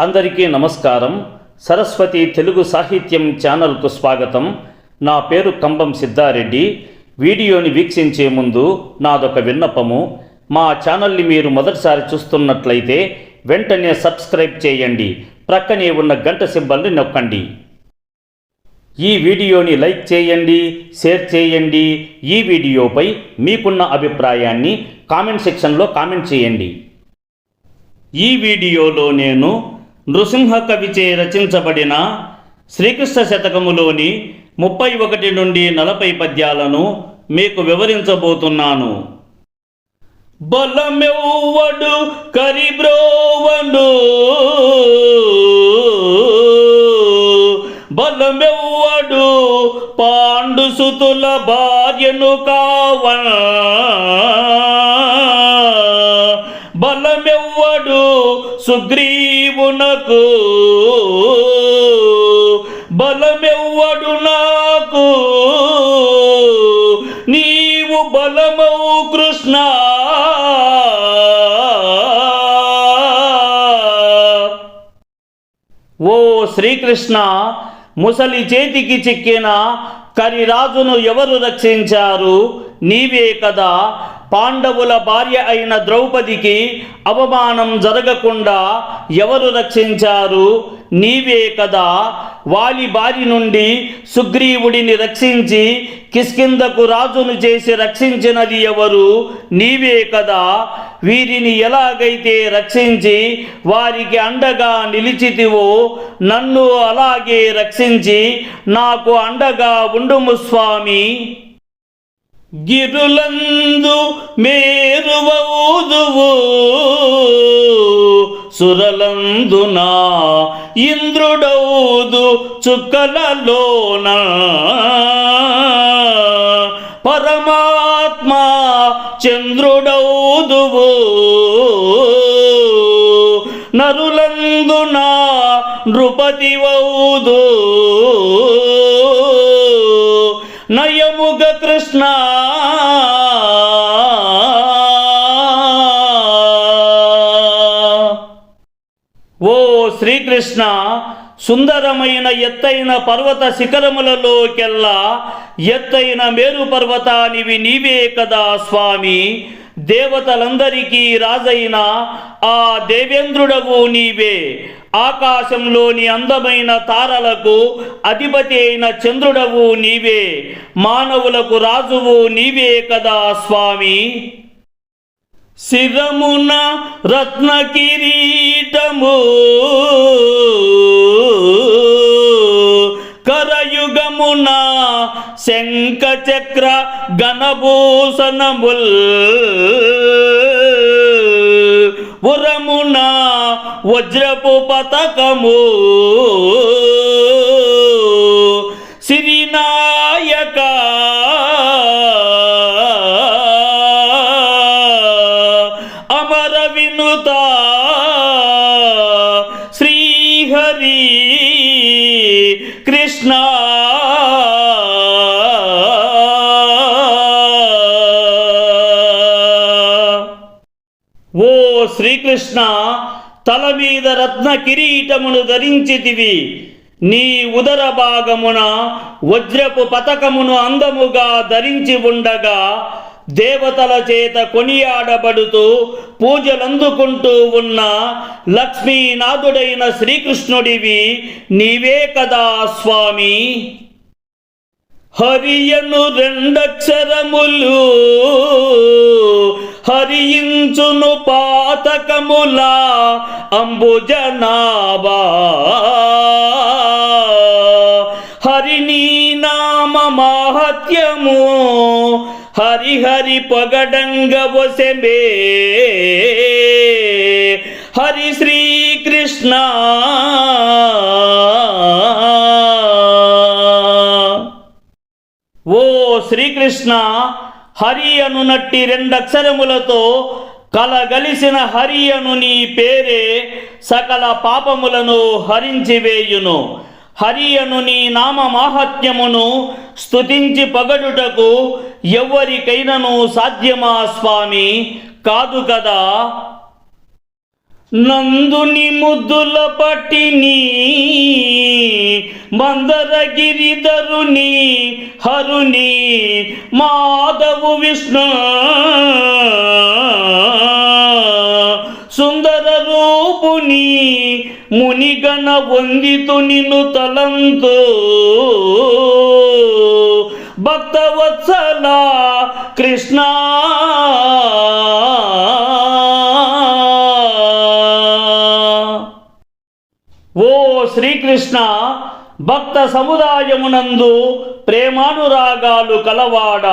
అందరికీ నమస్కారం. సరస్వతి తెలుగు సాహిత్యం ఛానల్కు స్వాగతం. నా పేరు కంబం సిద్ధారెడ్డి. వీడియోని వీక్షించే ముందు నాదొక విన్నపము. మా ఛానల్ని మీరు మొదటిసారి చూస్తున్నట్లయితే వెంటనే సబ్స్క్రైబ్ చేయండి. ప్రక్కనే ఉన్న గంట సింబల్ని నొక్కండి. ఈ వీడియోని లైక్ చేయండి, షేర్ చేయండి. ఈ వీడియోపై మీకున్న అభిప్రాయాన్ని కామెంట్ సెక్షన్లో కామెంట్ చేయండి. ఈ వీడియోలో నేను నృసింహ కవిచే రచించబడిన శ్రీకృష్ణ శతకములోని 31 నుండి 40 పద్యాలను మీకు వివరించబోతున్నాను. బలమెవ్వడు కరిబ్రోవను, బలమెవ్వడు పాండుసుతుల భార్యను కావన, బలమెవ్వడు సుగ్రీవునకు, బలమెవ్వడు నాకు, నీవు బలమవు కృష్ణ. ఓ శ్రీకృష్ణ, ముసలి చేతికి చిక్కిన కరిరాజును ఎవరు రక్షించారు? నీవే కదా. పాండవుల భార్య అయిన ద్రౌపదికి అవమానం జరగకుండా ఎవరు రక్షించారు? నీవే కదా. వాలి బారి నుండి సుగ్రీవుడిని రక్షించి కిష్కింధకు రాజును చేసి రక్షించినది ఎవరు? నీవే కదా. వీరిని ఎలాగైతే రక్షించి వారికి అండగా నిలిచితివో నన్ను అలాగే రక్షించి నాకు అండగా ఉండుము స్వామి. గిరులందు మేరువూదువు, సురలందున ఇంద్రుడౌదు చుక్కలలోన, పరమాత్మ చంద్రుడౌదువు, నరులందున నృపతివౌదు, నయముగ కృష్ణ. ఓ శ్రీకృష్ణ, సుందరమైన ఎత్తైన పర్వత శిఖరములలోకెల్లా ఎత్తైన మేరు పర్వతానివి నీవే కదా స్వామి. దేవతలందరికీ రాజైన ఆ దేవేంద్రుడవు నీవే. ఆకాశంలోని అందమైన తారలకు అధిపతి అయిన చంద్రుడవు నీవే. మానవులకు రాజువు నీవే కదా స్వామి. శిరమున రత్న కిరీటము, కరయుగమున శంఖ చక్ర గణభూషణముల్, పురమున వజ్రపు పతకము, సిరినాయక అమర వినుత శ్రీహరి కృష్ణ. ఓ శ్రీకృష్ణ, తల మీద రత్న కిరీటమును ధరించితివి. నీ ఉదర భాగమున వజ్రపు పతకమును అందముగా ధరించి ఉండగా దేవతల చేత కొనియాడబడుతూ పూజలందుకుంటూ ఉన్న లక్ష్మీనాథుడైన శ్రీకృష్ణుడివి నీవే కదా స్వామి. హరియను రెండక్షరములు హరించును పాతకముల అంబుజనాభా, హరినీ నామ మాహత్యము హరిహరి పొగడంగ వసెమే. హరి శ్రీకృష్ణ. ఓ శ్రీకృష్ణ, హరి అనునట్టి రెండక్షరములతో కలగలిసిన హరి అను నీ పేరే సకల పాపములను హరించివేయును. హరి అను నీ నామ మాహాత్మ్యమును స్తుతించి పొగడుటకు ఎవ్వరికైనను సాధ్యమా స్వామి? కాదు కదా. నందుని ముద్దుల పట్టిని మందరగిరిధరుని హరుని మాధవు విష్ణు సుందర రూపుని మునిగణ వందితు నిన్ను తలంతో భక్తవత్సల కృష్ణ. ఓ శ్రీకృష్ణ, భక్త సముదాయమునందు ప్రేమానురాగాలు కలవాడ,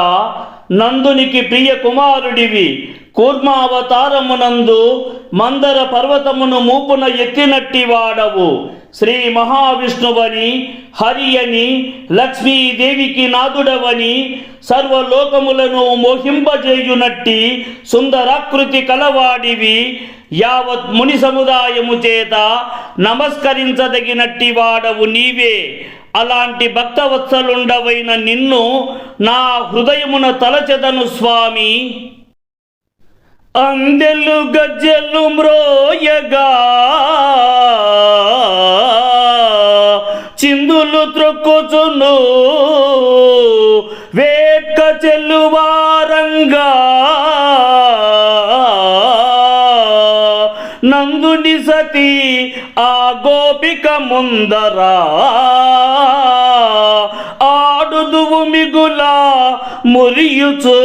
నందునికి ప్రియ కుమారుడివి, కూర్మావతారమునందు మందర పర్వతమును మూపున ఎత్తినట్టి వాడవు. శ్రీ మహావిష్ణువని, హరి అని, లక్ష్మీదేవికి నాదుడవని, సర్వలోకములను మోహింపజేయునట్టి సుందరాకృతి కలవాడివి, యావత్ ముని సముదాయము చేత నమస్కరించదగినట్టి వాడవు నీవే. అలాంటి భక్తవత్సలుండవైన నిన్ను నా హృదయమున తలచెదను స్వామి. అందెలు గజ్జెలు మ్రోయగా చిందులు త్రొక్కుచును వేట్క చెల్లువారంగా నందుని సతి ఆ గోపిక ముందరా ఆడుదువు మిగుల మురియుచు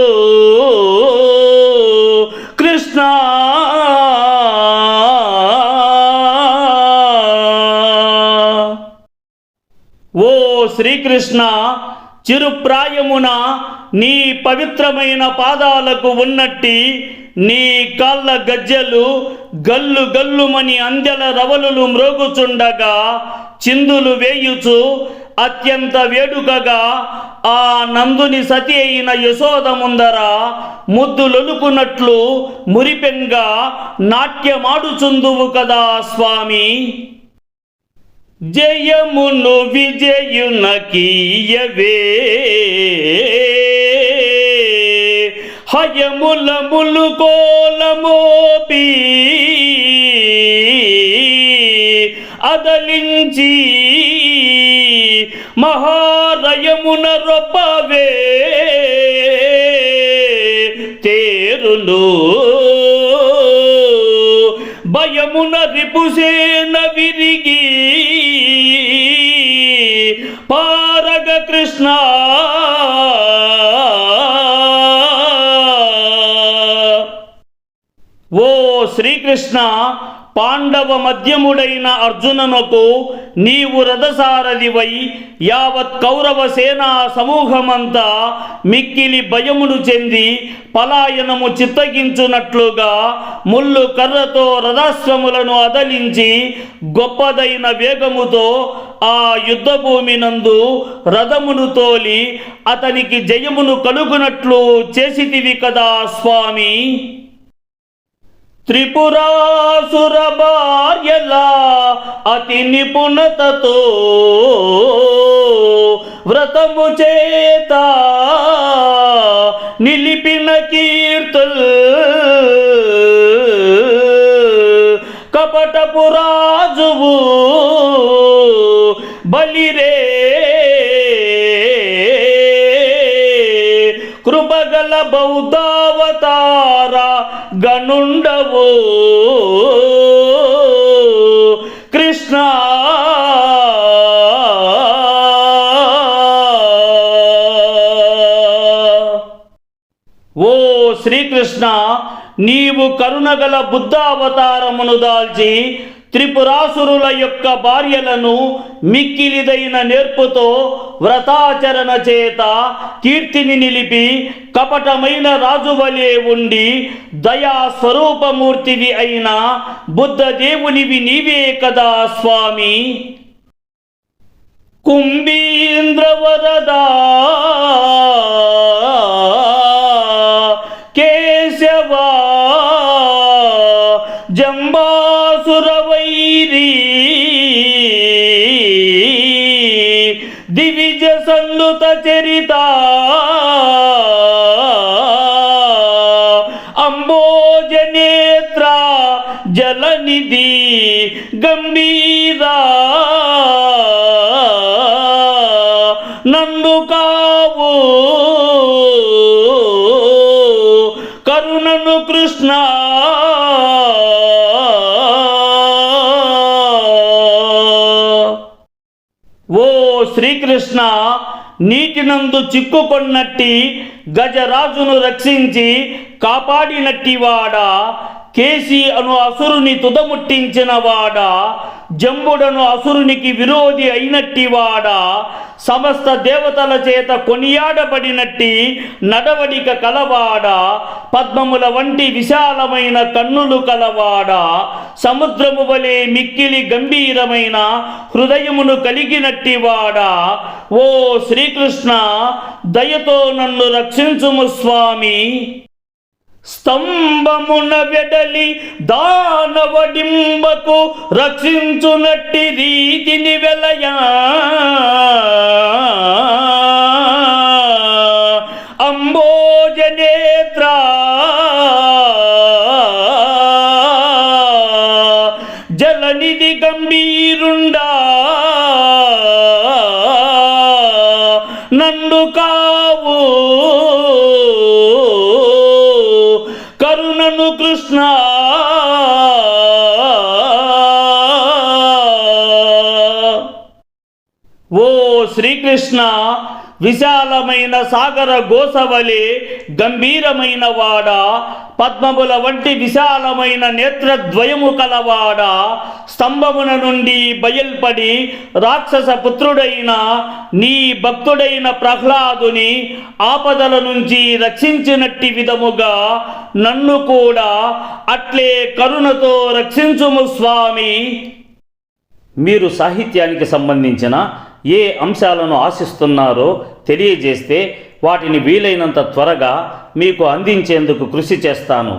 కృష్ణ. ఓ శ్రీకృష్ణ, చిరుప్రాయమున నీ పవిత్రమైన పాదాలకు ఉన్నట్టి నీ కాళ్ళ గజ్జెలు గల్లు గల్లుమని అందెల రవలులు మ్రోగుచుండగా చిందులు వేయుచు అత్యంత వేడుకగా ఆ నందుని సతి అయిన యశోద ముందర ముద్దులొలుకున్నట్లు మురిపెంగా నాట్యమాడుచుందువు కదా స్వామి. జయమును విజయునకీయవే హయములములు కోలమోపి అదలించి మహారయమున రొప్పవే తేరును భయమున రిపుసేన విరిగి పారగ కృష్ణ. ఓ శ్రీకృష్ణ, పాండవ మధ్యముడైన అర్జునునకు నీవు రథసారథివై యావత్ కౌరవ సేనా సమూహమంతా మిక్కిలి భయమును చెంది పలాయనము చిత్తగించునట్లుగా ముళ్ళు కర్రతో రథాశ్వములను అదలించి గొప్పదైన వేగముతో ఆ యుద్ధభూమి నందు రథమును తోలి అతనికి జయమును కలుగునట్లు చేసితివి కదా స్వామి. త్రిపురాసుర భార్యలా అతి నిపుణతతో వ్రతము చేత నిలిపిన కీర్తుల్ కపటపు రాజువు బలిరే కృపగల బౌద్ధావతార గనుండవు కృష్ణ. ఓ శ్రీకృష్ణ, నీవు కరుణగల బుద్ధావతారమును దాల్చి త్రిపురాసురుల యొక్క భార్యలను మిక్కిలిదైన నేర్పుతో వ్రతాచరణ చేత కీర్తిని నిలిపి కపటమైన రాజువలే ఉండి దయా స్వరూపమూర్తివి అయిన బుద్ధదేవునివి నీవే కదా స్వామి. కుంభీంద్రవరదా కేశవా జంబాసురవైరీ దివిజ సన్నుత చరిత అంబోజనేత్ర జలనిధి గంభీరా నన్ను కావు కరుణను కృష్ణ ఓ శ్రీకృష్ణ నీటినందు చిక్కుకొన్నట్టి గజరాజును రక్షించి కాపాడినట్టివాడా, కేసి అను అసురుని తుదముట్టించిన వాడా, జంబుడను అసురునికి విరోధి అయినట్టివాడా, సమస్త దేవతల చేత కొనియాడబడినట్టి నడవడిక కలవాడా, పద్మముల వంటి విశాలమైన కన్నులు కలవాడా, సముద్రము వలె మిక్కిలి గంభీరమైన హృదయమును కలిగినట్టివాడా, ఓ శ్రీకృష్ణ దయతో నన్ను రక్షించుము స్వామి. స్తంభమున వెడలి దానవడింబకు రక్షించునట్టి రీతిని వెలయా, అంబోజనేత్ర జలనిధి గంభీరుండా నన్ను కావు కరుణను కృష్ణ. ఓ శ్రీకృష్ణ విశాలమైన సాగర గోసవలే గంభీరమైన వాడా, పద్మముల వంటి విశాలమైన నేత్రద్వయము కలవాడా, స్తంభమున నుండి బయల్పడి రాక్షస పుత్రుడైన నీ భక్తుడైన ప్రహ్లాదుని ఆపదల నుంచి రక్షించినట్టి విధముగా నన్ను కూడా అట్లే కరుణతో రక్షించుము స్వామి. మీరు సాహిత్యానికి సంబంధించిన ఏ అంశాలను ఆశిస్తున్నారో తెలియజేస్తే వాటిని వీలైనంత త్వరగా మీకు అందించేందుకు కృషి చేస్తాను.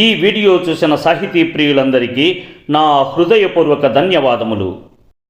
ఈ వీడియో చూసిన సాహితీ ప్రియులందరికీ నా హృదయపూర్వక ధన్యవాదములు.